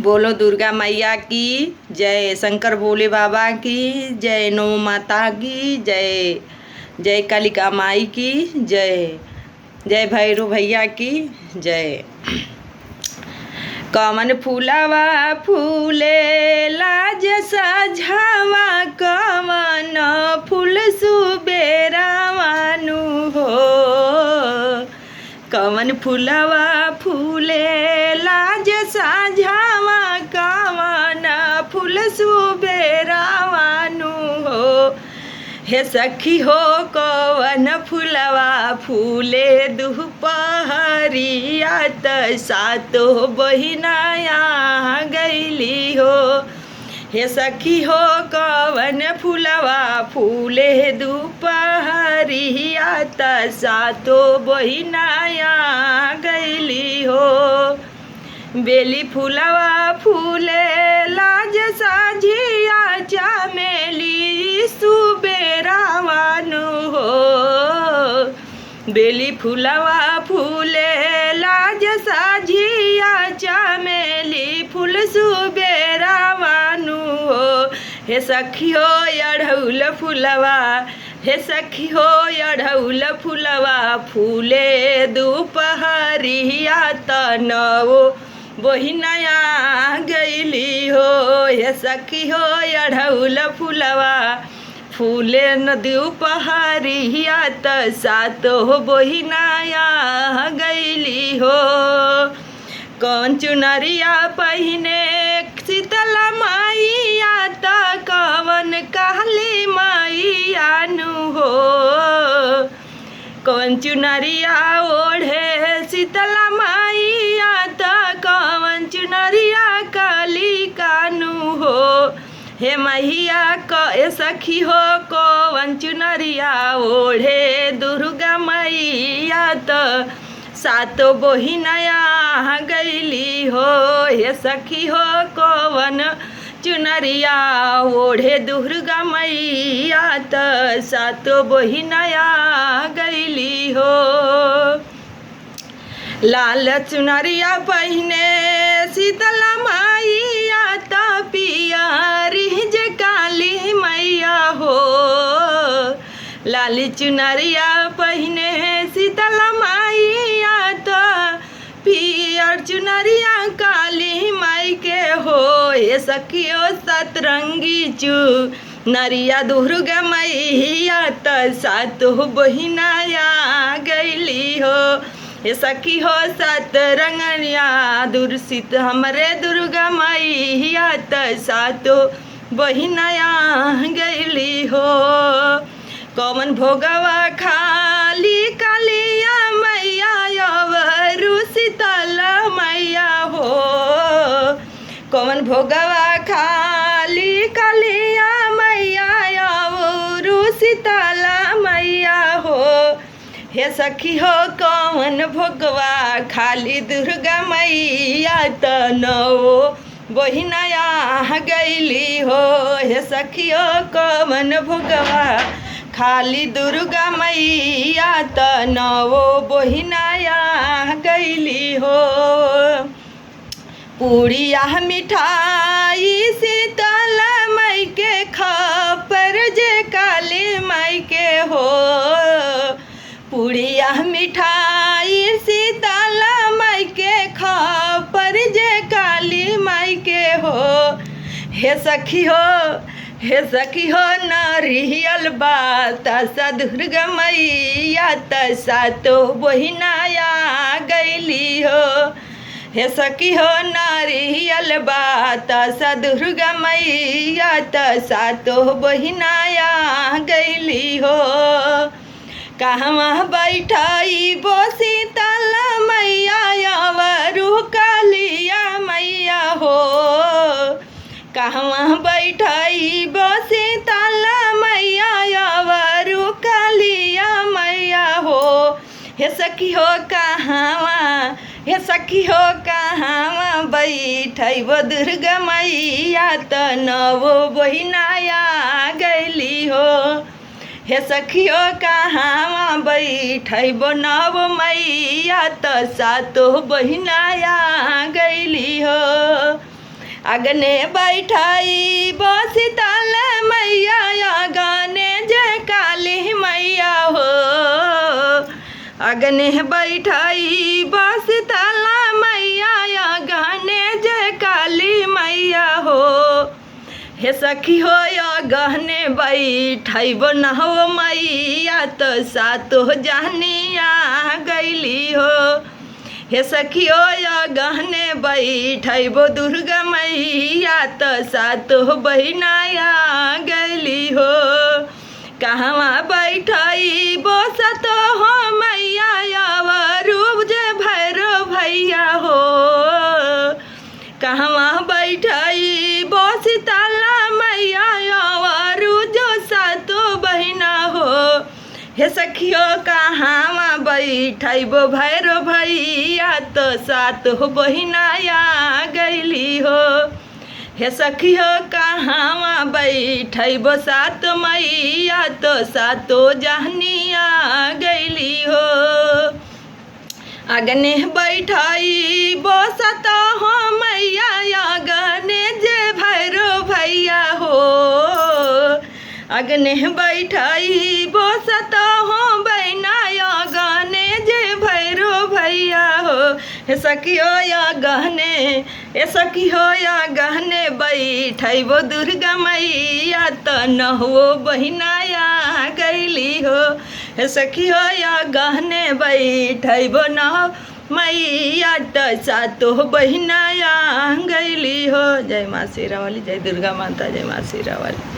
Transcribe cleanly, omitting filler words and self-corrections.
बोलो दुर्गा मैया की जय, शंकर भोले बाबा की जय, नौ माता की जय, जय कालिका माई की जय, जय भैरव भैया की जय। कमन फूलवा फूले लाज सझावा, कमन फूल सुबेरावानु हो। कमन फूलवा फूले लाज सझावा, कमन फूल सुबेरावानु हो। हे सखी हो कवन फूलवा फूले दुपहरिया, त सातो बहिनाया गैली हो। हे सखी हो कवन फूलवा फूले दुपहरिया, त सातो बहिनाया गैली हो। बेली फूलवा फूले लाज साझिया, चमेली सुबेरावानु हो। बेली फूलवा फूले लाज साझिया, चमेली फूल सुबेरावानु हो। हे सखी हो अढ़ौल फूलवा, हे सखी हो अढ़ौल फूलवा फूले दुपहरिया, तनवो बहिनाया गैली हो। हे सखी हो अढ़ौल फूलवा फूले न दुपहरिया, त सातो बहिनाया गैली हो। कौन चुनरिया पहिने शीतला मैया, त कवन काली मैया नु हो। कौन चुनरिया ओढ़े शीतला मैया, त कवन चुनरिया काली कानु हो। हे मैया ए सखी हो कवन चुनरिया ओढ़े दुर्गा मैया, त सातो बहिनाया गैली हो। हे सखी हो कवन चुनरिया ओढ़े दुर्गा मैया, त सातो बहिनाया गैली हो। लाल चुनरिया पहिने शीतला मैया, त पियरी जे काली मैया हो। लाली चुनरिया पहिने शीतला मैया, त पियर चुनरिया काली माई के हो। हे सखियो सतरंगी नरिया दुर्गा मैया, त सातो बहिनाया गैली हो। हे सखी हो सतरंगिया दुर्सित हमरे दुर्गा मैया, त सातो बहिनाया गैली हो। कौन भोगवा खाली कालिया मैया, अवरु शीतला मैया हो। कौन भोगवा खाली कालिया मैया, अवरु शीतला मैया हो। हे सखी हो कौन भोगवा खाली दुर्गा मैया, त नौ बहिनाया गैली हो। हे सखी हो कौन भोगवा खाली दुर्गा मैया, त नौ बहिनाया गैली हो। पूड़िया मिठाई शीतला माई के खपर जे काली माई के हो। पूड़िया मिठाई शीतला माई के खपर जे काली माई के हो। हे सखी हो नारियल बात सा दुर्गा मैया, त सातो बहिनाया गैली हो। हे सखी हो नारियल बात सा दुर्गा मैया, त सातो बहिनाया गैली हो। कहवा बैठाई बो शीतला मैया, अवरु कालिया मैया हो। कहवा बैठाई बो शीतला मैया, अवरु कालिया मैया हो। हे सखी हो कहवा, हे सखी हो कहवा बैठाई बो दुर्गा मैया, त नौ बहिनाया गैली हो। हे सखियो कहवा बैठब नव मैया, त सातो बहिनाया गैली हो। अगने बैठाई बसितल मैया अगने जय काली मैया हो। अगने बैठाई बसितल मैया अगने जय काली मैया हो। हे सखी हो गहने बैठब न हो मैया तो सातो जहनिया गैली हो। हे सखी हो गहने बैठब दुर्गा मैया तो सातो बहिनाया गैली हो। कहवा बैठई बसत हो मैया रूप जे भैरो भैया हो। कहवा बैठई बसितल मैया जो सातो बहिना हो। हे सखियो कहाँ बैठब भैरो भैया तो सातो बहिनाया गैली हो। हे सखियो कहाँ बैठब सात मैया तो सातो जहनिया गैली हो। अगने बैठाई बसत हो मैया अगने जे भैरो भैया हो। अगने बैठाई बसत हो बहना अगने जे भैरो भैया हो। हे सखियो गहने ए सखियो गहने बैठब दुर्गा मैया तो न हो बहिनाया गैली हो। हे सखियो गहने बैठब न मैया तो सातो बहिनाया गैली हो। जय माँ शेरा वाली, जय दुर्गा माता, जय माँ शेरा वाली।